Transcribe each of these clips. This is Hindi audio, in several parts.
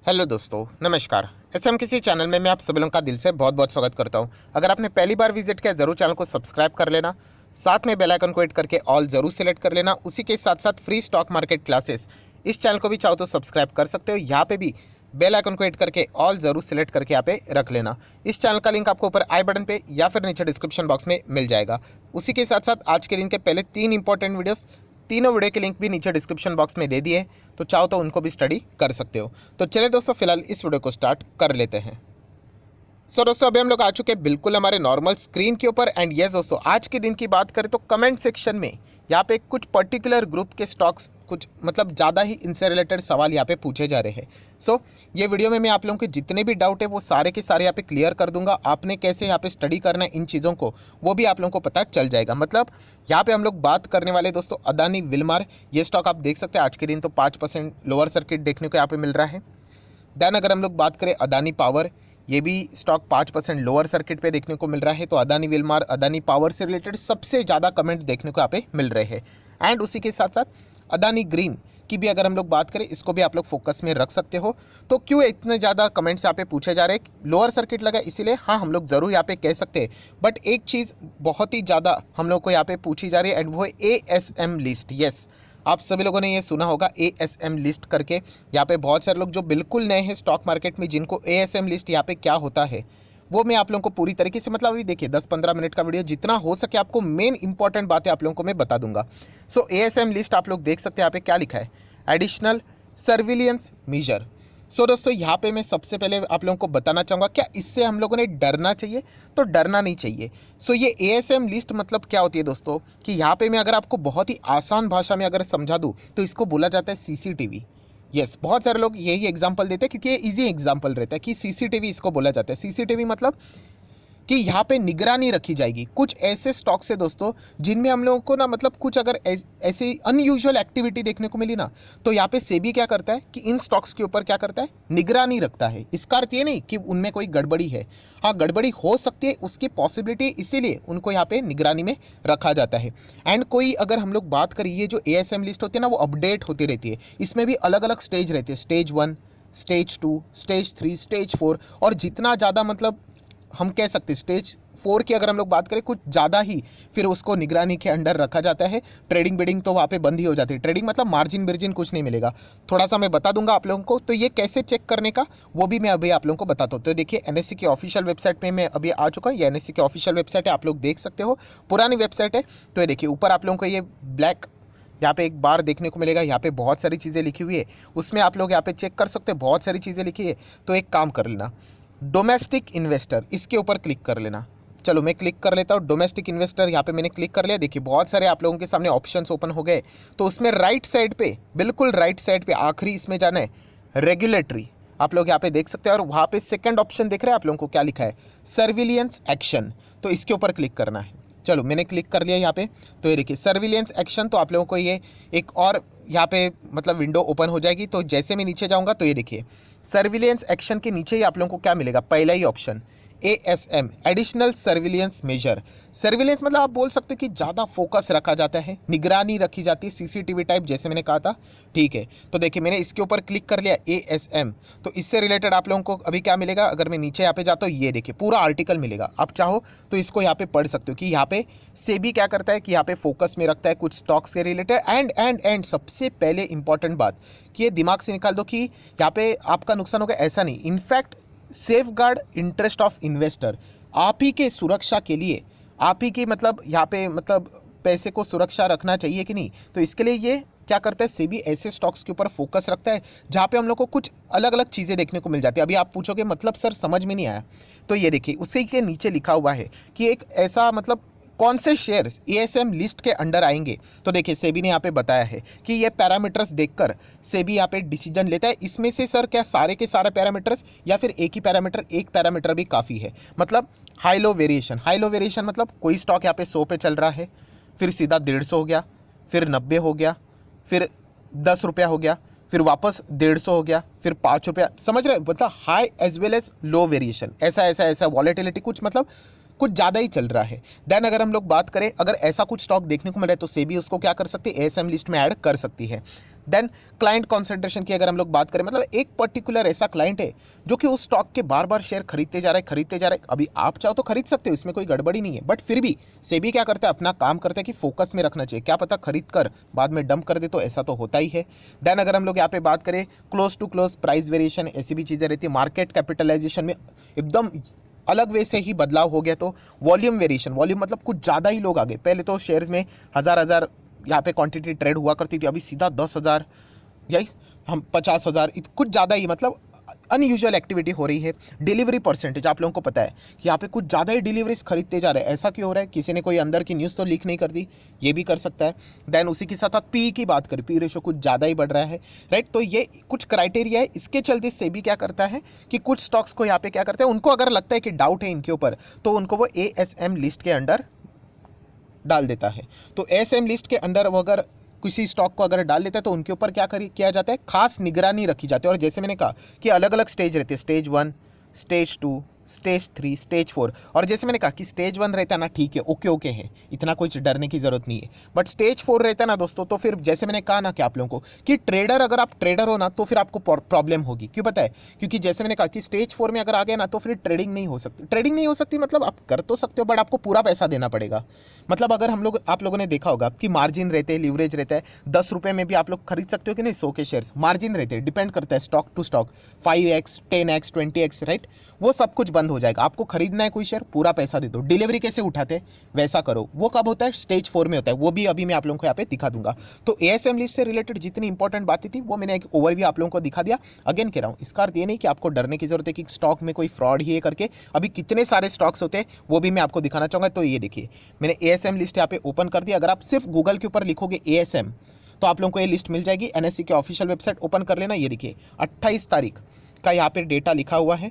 हेलो दोस्तों, नमस्कार। एसएम किसी चैनल में मैं आप सभी लोगों का दिल से बहुत बहुत स्वागत करता हूं। अगर आपने पहली बार विजिट किया ज़रूर चैनल को सब्सक्राइब कर लेना, साथ में बेल आइकन को हिट करके ऑल ज़रूर सेलेक्ट कर लेना। उसी के साथ साथ फ्री स्टॉक मार्केट क्लासेस इस चैनल को भी चाहो तो सब्सक्राइब कर सकते हो। यहाँ पे भी बेल आइकन को हिट करके ऑल ज़रूर सेलेक्ट करके यहाँ पे रख लेना। इस चैनल का लिंक आपको ऊपर आई बटन पे या फिर नीचे डिस्क्रिप्शन बॉक्स में मिल जाएगा। उसी के साथ साथ आज के दिन के पहले 3 इंपॉर्टेंट वीडियोस, तीनों वीडियो के लिंक भी नीचे डिस्क्रिप्शन बॉक्स में दे दिए, तो चाहो तो उनको भी स्टडी कर सकते हो। तो चलिए दोस्तों, फिलहाल इस वीडियो को स्टार्ट कर लेते हैं। दोस्तों, अभी हम लोग आ चुके हैं बिल्कुल हमारे नॉर्मल स्क्रीन के ऊपर। एंड यस दोस्तों, आज के दिन की बात करें तो कमेंट सेक्शन में यहाँ पे कुछ पर्टिकुलर ग्रुप के स्टॉक्स, कुछ मतलब ज़्यादा ही इनसे रिलेटेड सवाल यहाँ पे पूछे जा रहे हैं। ये वीडियो में मैं आप लोगों के जितने भी डाउट है वो सारे के सारे यहाँ पे क्लियर कर दूंगा। आपने कैसे यहाँ पे स्टडी करना है इन चीज़ों को, वो भी आप लोगों को पता चल जाएगा। मतलब यहाँ पे हम लोग बात करने वाले दोस्तों अदानी विलमार। ये स्टॉक आप देख सकते हैं आज के दिन तो 5% लोअर सर्किट देखने को यहाँ पे मिल रहा है। देन अगर हम लोग बात करें अदानी पावर, ये भी स्टॉक 5% लोअर सर्किट पे देखने को मिल रहा है। तो अदानी विलमार, अदानी पावर से रिलेटेड सबसे ज़्यादा कमेंट देखने को यहाँ पे मिल रहे हैं। एंड उसी के साथ साथ अदानी ग्रीन की भी अगर हम लोग बात करें, इसको भी आप लोग फोकस में रख सकते हो। तो क्यों इतने ज़्यादा कमेंट्स यहाँ पे पूछे जा रहे हैं? लोअर सर्किट लगा इसीलिए, हाँ हम लोग ज़रूर यहाँ पे कह सकते हैं। बट एक चीज़ बहुत ही ज़्यादा हम लोग को यहाँ पे पूछी जा रही है एंड वो है ASM लिस्ट। यस, आप सभी लोगों ने ये सुना होगा ASM लिस्ट करके। यहाँ पे बहुत सारे लोग जो बिल्कुल नए हैं स्टॉक मार्केट में, जिनको ASM लिस्ट यहाँ पे क्या होता है वो मैं आप लोगों को पूरी तरीके से, मतलब अभी देखिए 10-15 मिनट का वीडियो, जितना हो सके आपको मेन इंपॉर्टेंट बातें आप लोगों को मैं बता दूंगा। ASM लिस्ट आप लोग देख सकते हैं यहाँ पे क्या लिखा है, एडिशनल सर्विलियंस मेजर। दोस्तों यहाँ पे मैं सबसे पहले आप लोगों को बताना चाहूँगा, क्या इससे हम लोगों ने डरना चाहिए? तो डरना नहीं चाहिए। ये ASM लिस्ट मतलब क्या होती है दोस्तों, कि यहाँ पे मैं अगर आपको बहुत ही आसान भाषा में अगर समझा दूँ तो इसको बोला जाता है CCTV। यस, बहुत सारे लोग यही एग्जाम्पल देते हैं क्योंकि ये ईजी एग्जाम्पल रहता है कि CCTV इसको बोला जाता है। CCTV मतलब कि यहाँ पे निगरानी रखी जाएगी। कुछ ऐसे स्टॉक्स है दोस्तों जिनमें हम लोगों को ना, मतलब कुछ अगर ऐसे अनयूजुअल एक्टिविटी देखने को मिली ना, तो यहाँ पे सेबी क्या करता है कि इन स्टॉक्स के ऊपर क्या करता है, निगरानी रखता है। इसका अर्थ ये नहीं कि उनमें कोई गड़बड़ी है, हाँ गड़बड़ी हो सकती है, उसकी पॉसिबिलिटी, इसीलिए उनको यहाँ पे निगरानी में रखा जाता है। एंड कोई अगर हम लोग बात करिए, जो ASM लिस्ट होती है ना वो अपडेट होती रहती है। इसमें भी अलग अलग स्टेज रहते हैं, स्टेज 1, स्टेज 2, स्टेज 3, स्टेज 4, और जितना ज़्यादा मतलब हम कह सकते हैं स्टेज 4 की अगर हम लोग बात करें कुछ ज़्यादा ही, फिर उसको निगरानी के अंडर रखा जाता है। ट्रेडिंग बेडिंग तो वहाँ पे बंद ही हो जाती है। ट्रेडिंग मतलब मार्जिन बिर्जिन कुछ नहीं मिलेगा। थोड़ा सा मैं बता दूंगा आप लोगों को, तो ये कैसे चेक करने का वो भी मैं अभी आप लोगों को बताता हूँ। तो देखिए NSE की ऑफिशियल वेबसाइट पे मैं अभी आ चुका हूँ। ये NSE की ऑफिशियल वेबसाइट है, आप लोग देख सकते हो, पुरानी वेबसाइट है। तो ये देखिए ऊपर आप लोगों को ये ब्लैक यहाँ पे एक बार देखने को मिलेगा। यहाँ पे बहुत सारी चीज़ें लिखी हुई है, उसमें आप लोग यहाँ पे चेक कर सकते हैं, बहुत सारी चीज़ें लिखी है। तो एक काम कर लेना, डोमेस्टिक इन्वेस्टर, इसके ऊपर क्लिक कर लेना। चलो मैं क्लिक कर लेता हूँ डोमेस्टिक इन्वेस्टर। यहाँ पे मैंने क्लिक कर लिया। देखिए बहुत सारे आप लोगों के सामने ऑप्शंस ओपन हो गए। तो उसमें राइट साइड पे, बिल्कुल राइट साइड पे आखिरी इसमें जाना है, रेगुलेटरी। आप लोग यहाँ पे देख सकते हैं, और वहाँ पे सेकंड ऑप्शन देख रहे हैं आप लोगों को क्या लिखा है, सर्विलियंस एक्शन। तो इसके ऊपर क्लिक करना है। चलो मैंने क्लिक कर लिया यहाँ पे। तो ये देखिए सर्विलियंस एक्शन, तो आप लोगों को ये एक और यहाँ पे मतलब विंडो ओपन हो जाएगी। तो जैसे मैं नीचे जाऊँगा तो ये देखिए सर्विलियंस एक्शन के नीचे ही आप लोगों को क्या मिलेगा, पहला ही option ASM, additional surveillance measure. Surveillance मतलब आप बोल सकते हैं कि ज़्यादा फोकस रखा जाता है, निगरानी रखी जाती है, CCTV टाइप, जैसे मैंने कहा था। ठीक है, तो देखिए मैंने इसके ऊपर क्लिक कर लिया ASM। तो इससे रिलेटेड आप लोगों को अभी क्या मिलेगा, अगर मैं नीचे यहाँ पे जाता हूँ, ये देखिए पूरा आर्टिकल मिलेगा। आप चाहो तो इसको यहाँ पे पढ़ सकते हो कि यहाँ पे सेबी क्या करता है कि यहाँ पे फोकस में रखता है कुछ स्टॉक्स के रिलेटेड। एंड सबसे पहले इंपॉर्टेंट बात कि ये दिमाग से निकाल दो कि यहाँ पे आपका नुकसान होगा, ऐसा नहीं। In fact safe guard interest of investor, आप ही के सुरक्षा के लिए, आप ही की मतलब यहाँ पे मतलब पैसे को सुरक्षा रखना चाहिए कि नहीं। तो इसके लिए ये क्या करता है, सेबी ऐसे स्टॉक्स के ऊपर फोकस रखता है जहाँ पे हम लोग को कुछ अलग अलग चीज़ें देखने को मिल जाती है। अभी आप पूछोगे मतलब सर समझ में नहीं आया, तो ये देखिए उसी के नीचे लिखा हुआ है कि एक ऐसा मतलब कौन से शेयर्स ASM लिस्ट के अंडर आएंगे। तो देखिए सेबी ने यहाँ पे बताया है कि ये पैरामीटर्स देखकर सेबी यहाँ पे डिसीजन लेता है। इसमें से सर क्या सारे के सारे पैरामीटर्स, या फिर एक ही पैरामीटर? एक पैरामीटर भी काफ़ी है। मतलब high low variation, high low variation मतलब कोई स्टॉक यहाँ पे 100 पे चल रहा है, फिर सीधा 150 हो गया, फिर 90 हो गया, फिर 10 रुपया हो गया, फिर वापस 150 हो गया, फिर 5 रुपया। समझ रहे हैं, मतलब high as well as low variation, ऐसा ऐसा ऐसा वॉलेटिलिटी कुछ मतलब कुछ ज़्यादा ही चल रहा है। देन अगर हम लोग बात करें, अगर ऐसा कुछ स्टॉक देखने को मिले तो सेबी उसको क्या कर सकती है, एएसएम लिस्ट में ऐड कर सकती है। देन क्लाइंट कॉन्सेंट्रेशन की अगर हम लोग बात करें, मतलब एक पर्टिकुलर ऐसा क्लाइंट है जो कि उस स्टॉक के बार बार शेयर खरीदते जा रहा है। अभी आप चाहो तो खरीद सकते हो, इसमें कोई गड़बड़ी नहीं है, बट फिर भी सेबी क्या करता है, अपना काम करता है कि फोकस में रखना चाहिए। क्या पता खरीद कर बाद में डंप कर दे, तो ऐसा तो होता ही है। देन अगर हम लोग यहाँ पे बात करें, close to close price variation, ऐसी भी चीज़ें रहती है। मार्केट कैपिटलाइजेशन में एकदम अलग वे से ही बदलाव हो गया। तो वॉल्यूम वेरिएशन, वॉल्यूम मतलब कुछ ज़्यादा ही लोग आ गए। पहले तो शेयर्स में हज़ार यहाँ पे क्वांटिटी ट्रेड हुआ करती थी, अभी सीधा 10,000 या हम 50,000, कुछ ज़्यादा ही, मतलब अनयूजुअल एक्टिविटी हो रही है। डिलीवरी परसेंटेज, आप लोगों को पता है कि यहाँ पे कुछ ज़्यादा ही डिलीवरीज खरीदते जा रहे हैं। ऐसा क्यों हो रहा है, किसी ने कोई अंदर की न्यूज़ तो लीक नहीं कर दी, ये भी कर सकता है। देन उसी के साथ साथ पी की बात करें, पी रेशो कुछ ज़्यादा ही बढ़ रहा है, राइट। तो ये कुछ क्राइटेरिया है, इसके चलते सेबी क्या करता है कि कुछ स्टॉक्स को यहाँ पे क्या करते हैं, उनको अगर लगता है कि डाउट है इनके ऊपर, तो उनको वो एएसएम लिस्ट के अंडर डाल देता है। तो एएसएम लिस्ट के अंडर वो अगर किसी स्टॉक को अगर डाल देता है तो उनके ऊपर क्या किया जाता है, खास निगरानी रखी जाती है। और जैसे मैंने कहा कि अलग अलग स्टेज रहते हैं, स्टेज 1, स्टेज 2, स्टेज 3, स्टेज 4। और जैसे मैंने कहा कि स्टेज 1 रहता है ना, ठीक है, ओके है, इतना कुछ डरने की ज़रूरत नहीं है। बट स्टेज 4 रहता है ना दोस्तों, तो फिर जैसे मैंने कहा ना कि आप लोगों को कि ट्रेडर, अगर आप ट्रेडर हो ना, तो फिर आपको प्रॉब्लम होगी। क्यों पता है, क्योंकि जैसे मैंने कहा कि स्टेज 4 में अगर आ गया ना, तो फिर ट्रेडिंग नहीं हो सकती। ट्रेडिंग नहीं हो सकती मतलब आप कर तो सकते हो, बट आपको पूरा पैसा देना पड़ेगा। मतलब अगर आप लोगों ने देखा होगा कि मार्जिन रहते हैं, लीवरेज रहता है, 10 रुपये में भी आप लोग खरीद सकते हो कि नहीं 100 के शेयर्स। मार्जिन रहते हैं, डिपेंड करता है stock to stock, 5x, 10x, 20x, right. वो सब कुछ बंद हो जाएगा। आपको खरीदना है कोई शेयर, पूरा पैसा दे दो। डिलीवरी कैसे उठाते वैसा करो। वो कब होता है, स्टेज 4 में होता है। वो भी अभी मैं आप लोगों को यहाँ पे दिखा दूंगा। तो एएसएम लिस्ट से रिलेटेड जितनी इंपॉर्टेंट बातें थी वो मैंने एक ओवरव्यू आप लोगों को दिखा दिया। अगेन कह रहा हूँ, इसका अर्थ ये नहीं कि आपको डरने की जरूरत है कि स्टॉक में कोई फ्रॉड ही है करके। अभी कितने सारे स्टॉक्स होते हैं वो भी मैं आपको दिखाना चाहूँगा। तो ये देखिए, मैंने एएसएम लिस्ट यहाँ पे ओपन कर दिया। अगर आप सिर्फ गूगल के ऊपर लिखोगे एएसएम तो आप लोगों को ये लिस्ट मिल जाएगी। एनएससी के ऑफिशियल वेबसाइट ओपन कर लेना। ये देखिए 28 तारीख का यहाँ पे डेटा लिखा हुआ है,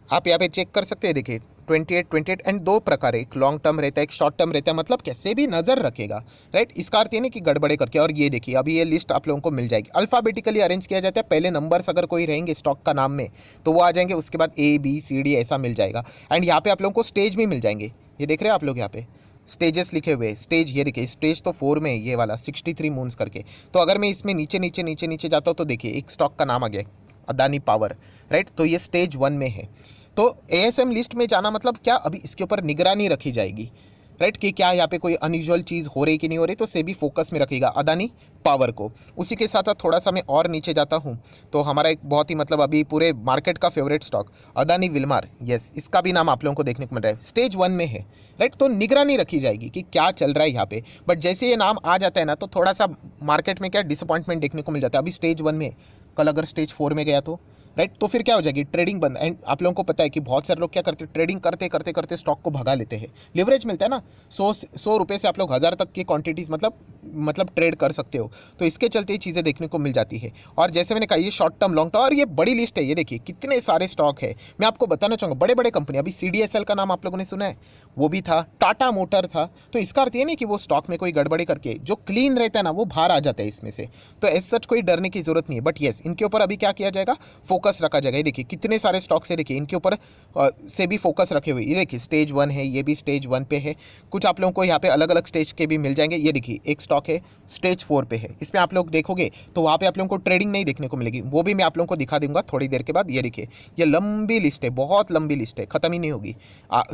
आप यहाँ पे चेक कर सकते हैं। देखिए 28 एंड दो प्रकार है, एक लॉन्ग टर्म रहता है, एक शॉर्ट टर्म रहता है। मतलब कैसे भी नज़र रखेगा, राइट। इसका अर्थ ये नहीं कि गड़बड़े करके। और ये देखिए, अभी ये लिस्ट आप लोगों को मिल जाएगी। अल्फ़ाबेटिकली अरेंज किया जाता है। पहले नंबर्स अगर कोई रहेंगे स्टॉक का नाम में तो वो आ जाएंगे, उसके बाद ABCD ऐसा मिल जाएगा। एंड यहाँ पे आप लोगों को स्टेज भी मिल जाएंगे। ये देख रहे हैं आप लोग, यहाँ पे स्टेजेस लिखे हुए। स्टेज ये देखिए, स्टेज तो 4 में है, ये वाला 63 मून्स करके। तो अगर मैं इसमें नीचे नीचे नीचे नीचे जाता हूँ तो देखिए एक स्टॉक का नाम आ गया, अदानी पावर, राइट। तो ये स्टेज 1 में है। तो एएसएम लिस्ट में जाना मतलब क्या, अभी इसके ऊपर निगरानी रखी जाएगी, राइट, कि क्या यहाँ पे कोई अनयूजुअल चीज़ हो रही कि नहीं हो रही। तो सेबी फोकस में रखेगा अदानी पावर को। उसी के साथ साथ थोड़ा सा मैं और नीचे जाता हूँ तो हमारा एक बहुत ही मतलब अभी पूरे मार्केट का favourite stock Adani Wilmar, yes, इसका भी नाम आप लोगों को देखने को मिल रहा है, स्टेज 1 में है, राइट। तो निगरानी रखी जाएगी कि क्या चल रहा है यहाँ पे। बट जैसे ये नाम आ जाता है ना तो थोड़ा सा मार्केट में क्या डिसअपॉइंटमेंट देखने को मिल जाता है। अभी स्टेज 1 में, कल अगर स्टेज 4 में गया तो, राइट, तो फिर क्या हो जाएगी, ट्रेडिंग बंद। एंड आप लोगों को पता है कि बहुत सारे लोग क्या करते हैं, ट्रेडिंग करते करते करते स्टॉक को भगा लेते हैं। लिवरेज मिलता है ना, 100 रुपये से आप लोग 1000 तक की क्वांटिटीज़ मतलब ट्रेड कर सकते हो। तो इसके चलते ये चीज़ें देखने को मिल जाती है। और जैसे मैंने कहा, ये शॉर्ट टर्म, लॉन्ग टर्म, और ये बड़ी लिस्ट है। ये देखिए कितने सारे स्टॉक है। मैं आपको बताना चाहूँगा, बड़े बड़े कंपनी, अभी CDSL का नाम आप लोगों ने सुना है, वो भी था, टाटा मोटर था। तो इसका अर्थ ये नहीं कि वो स्टॉक में कोई गड़बड़ी करके जो क्लीन रहता है ना वो बाहर आ जाता है इसमें से। तो एज सच कोई डरने की जरूरत नहीं है। बट येस, इनके ऊपर अभी क्या किया जाएगा, फोकस रखा जाएगा। ये देखिए कितने सारे स्टॉक्स है, देखिए इनके ऊपर से भी फोकस रखे हुए। ये देखिए स्टेज 1 है, ये भी स्टेज 1 पे है। कुछ आप लोगों को यहाँ पे अलग अलग स्टेज के भी मिल जाएंगे। ये देखिए एक स्टॉक है स्टेज 4 पे है, इसमें आप लोग देखोगे तो वहाँ पे आप लोगों को ट्रेडिंग नहीं देखने को मिलेगी। वो भी मैं आप लोगों को दिखा दूंगा थोड़ी देर के बाद। ये देखिए, ये लंबी लिस्ट है, बहुत लंबी लिस्ट है, खत्म ही नहीं होगी।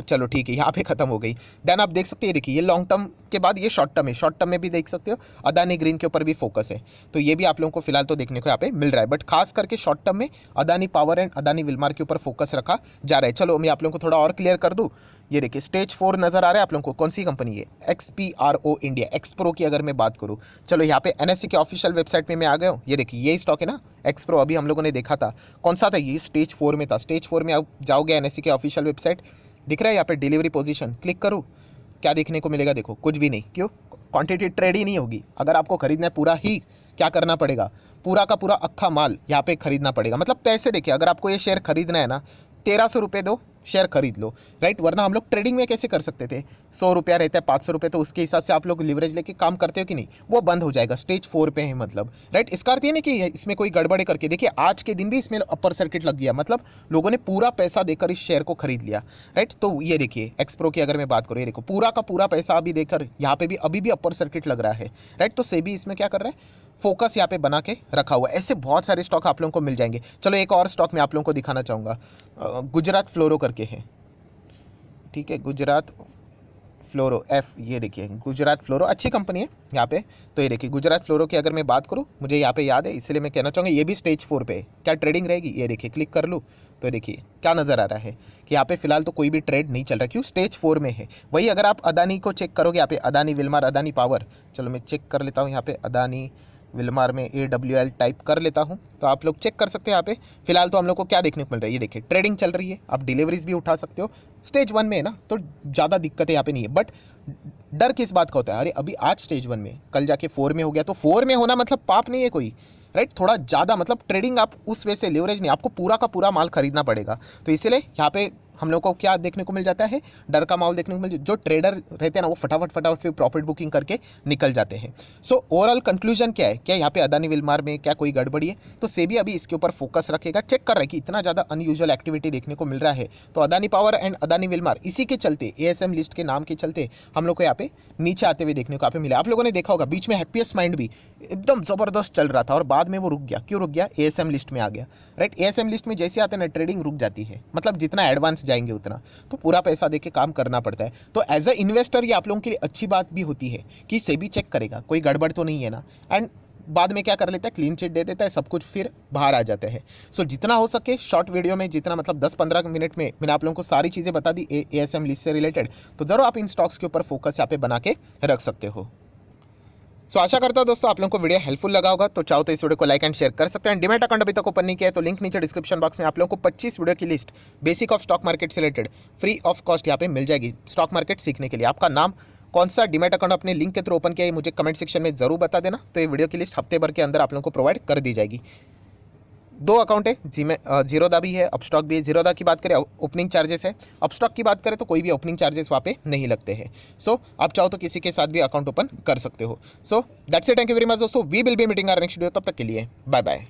चलो ठीक है, यहाँ पे खत्म हो गई। देन आप देख सकते हैं, देखिए ये लॉन्ग टर्म के बाद ये शॉर्ट टर्म है। शॉर्ट टर्म में भी देख सकते हो अदानी ग्रीन के ऊपर भी फोकस है। तो ये भी आप लोगों को फिलहाल तो देखने को यहाँ पे मिल रहा है। बट खास करके शॉर्ट टर्म में Adani power and Adani Wilmar के ऊपर फोकस रखा जा रहा है। चलो मैं आप लोगों को थोड़ा और क्लियर कर दूं। ये देखिए स्टेज 4 नजर आ रहा है आप लोगों को, कौन सी कंपनी है, XPRO इंडिया, एक्सप्रो की अगर मैं बात करूं। चलो यहाँ पे NSE के ऑफिशियल वेबसाइट में मैं आ गया हूँ। ये देखिए ये स्टॉक है ना एक्सप्रो, अभी हम लोगों ने देखा था, कौन सा था ये, स्टेज 4 में था। स्टेज 4 में आप जाओगे NSE के ऑफिशियल वेबसाइट, दिख रहा है यहाँ पे डिलीवरी पोजीशन, क्लिक करूँ, क्या देखने को मिलेगा, देखो कुछ भी नहीं। क्यों, क्वांटिटी ट्रेड ही नहीं होगी। अगर आपको खरीदना है पूरा ही, क्या करना पड़ेगा, पूरा का पूरा अक्खा माल यहाँ पे खरीदना पड़ेगा। मतलब पैसे देखिए, अगर आपको ये शेयर खरीदना है ना, 1300 रुपये दो, शेयर खरीद लो, राइट। वरना हम लोग ट्रेडिंग में कैसे कर सकते थे, 100 रुपया रहता है, 500 रुपये, तो उसके हिसाब से आप लोग लिवरेज लेके काम करते हो कि नहीं, वो बंद हो जाएगा। स्टेज 4 पे है मतलब, राइट। इसका अर्थ ये नहीं कि इसमें कोई गड़बड़े करके, देखिए आज के दिन भी इसमें अपर सर्किट लग गया, मतलब लोगों ने पूरा पैसा देकर इस शेयर को खरीद लिया, राइट। तो ये देखिए एक्सप्रो की अगर मैं बात करूँ, ये देखो पूरा का पूरा पैसा अभी देकर यहाँ पे भी अभी भी अपर सर्किट लग रहा है, राइट। तो सेबी इसमें क्या कर रहा है, फोकस यहाँ पे बना के रखा हुआ है। ऐसे बहुत सारे स्टॉक आप लोगों को मिल जाएंगे। चलो एक और स्टॉक मैं आप लोगों को दिखाना चाहूँगा, गुजरात फ्लोरो करके है, ठीक है, गुजरात फ्लोरो ये देखिए गुजरात फ्लोरो अच्छी कंपनी है यहाँ पे। तो ये देखिए गुजरात फ्लोरो की अगर मैं बात करूँ, मुझे यहाँ पे याद है, इसलिए मैं कहना चाहूँगा ये भी स्टेज 4 पे है। क्या ट्रेडिंग रहेगी, ये देखिए क्लिक कर लूँ तो देखिए क्या नज़र आ रहा है कि यहाँ पे फिलहाल तो कोई भी ट्रेड नहीं चल रहा, क्यों, स्टेज 4 में है। वही अगर आप अदानी को चेक करोगे, यहाँ पे अदानी विल्मार, अदानी पावर, चलो मैं चेक कर लेता हूँ यहाँ पे अदानी विल्मार में AWL टाइप कर लेता हूं, तो आप लोग चेक कर सकते हैं यहाँ पे। फिलहाल तो हम लोग को क्या देखने को मिल रहा है, ये देखिए ट्रेडिंग चल रही है, आप डिलीवरीज भी उठा सकते हो। स्टेज 1 में है ना, तो ज़्यादा दिक्कतें यहाँ पे नहीं है। बट डर किस बात का होता है, अरे अभी आज स्टेज 1 में, कल जाके 4 में हो गया, तो 4 में होना मतलब पाप नहीं है कोई, राइट। थोड़ा ज़्यादा मतलब ट्रेडिंग आप उस वे से लेवरेज नहीं, आपको पूरा का पूरा माल खरीदना पड़ेगा। तो इसीलिए यहाँ पे हम लोग को क्या देखने को मिल जाता है, डर का माहौल देखने को मिल जाता है। जो ट्रेडर रहते हैं ना, वो फटाफट फिर प्रॉफिट बुकिंग करके निकल जाते हैं। सो ओवरऑल कंक्लूजन क्या है, क्या यहाँ पे अदानी विल्मार में क्या कोई गड़बड़ी है, तो सेबी अभी इसके ऊपर फोकस रखेगा। चेक कर रहा है कि इतना ज़्यादा अनयूजुअल एक्टिविटी देखने को मिल रहा है, तो Adani power and Adani Wilmar इसी के चलते, ASM लिस्ट के नाम के चलते हम लोग को यहाँ पे नीचे आते हुए देखने को यहाँ पे मिला। आप लोगों ने देखा होगा बीच में हैप्पीएस्ट माइंड भी एकदम ज़बरदस्त चल रहा था और बाद में वो रुक गया। क्यों रुक गया, ASM लिस्ट में आ गया, राइट। ASM लिस्ट में जैसे आते हैं ना, ट्रेडिंग रुक जाती है, मतलब जितना एडवांस जाएंगे उतना तो पूरा पैसा देके काम करना पड़ता है। तो एज अ इन्वेस्टर ये आप लोगों के लिए अच्छी बात भी होती है कि सेबी चेक करेगा कोई गड़बड़ तो नहीं है ना, एंड बाद में क्या कर लेता है, क्लीन चिट दे देता है, सब कुछ फिर बाहर आ जाता है। सो जितना हो सके शॉर्ट वीडियो में, जितना मतलब 10-15 मिनट में मैंने आप लोगों को सारी चीज़ें बता दी ASM लिस्ट से रिलेटेड, तो ज़रूर आप इन स्टॉक्स के ऊपर फोकस यहाँ पे बना के रख सकते हो। सो आशा करता हूं दोस्तों आप लोगों को वीडियो हेल्पफुल लगा होगा। तो चाहो तो इस वीडियो को लाइक एंड शेयर कर सकते हैं। डीमैट अकाउंट अभी तक ओपन नहीं किया है तो लिंक नीचे डिस्क्रिप्शन बॉक्स में आप लोगों को 25 वीडियो की list basic of stock market से रिलेटेड फ्री ऑफ कॉस्ट यहाँ पे मिल जाएगी। स्टॉक मार्केट सीखने के लिए आपका नाम कौन सा डीमैट अकाउंट अपने लिंक के थ्रू ओपन किया है, मुझे कमेंट सेक्शन में जरूर बता देना। तो ये वीडियो की लिस्ट हफ्ते भर के अंदर आप लोगों को प्रोवाइड कर दी जाएगी। 2 अकाउंट है, जीरोदा भी है, अपस्टॉक भी है। जीरोदा की बात करें ओपनिंग चार्जेस है, अपस्टॉक की बात करें तो कोई भी ओपनिंग चार्जेस वहाँ पे नहीं लगते हैं। सो आप चाहो तो किसी के साथ भी अकाउंट ओपन कर सकते हो। So that's it, thank you very much दोस्तों, we will be meeting our next video, तब तक के लिए बाय बाय।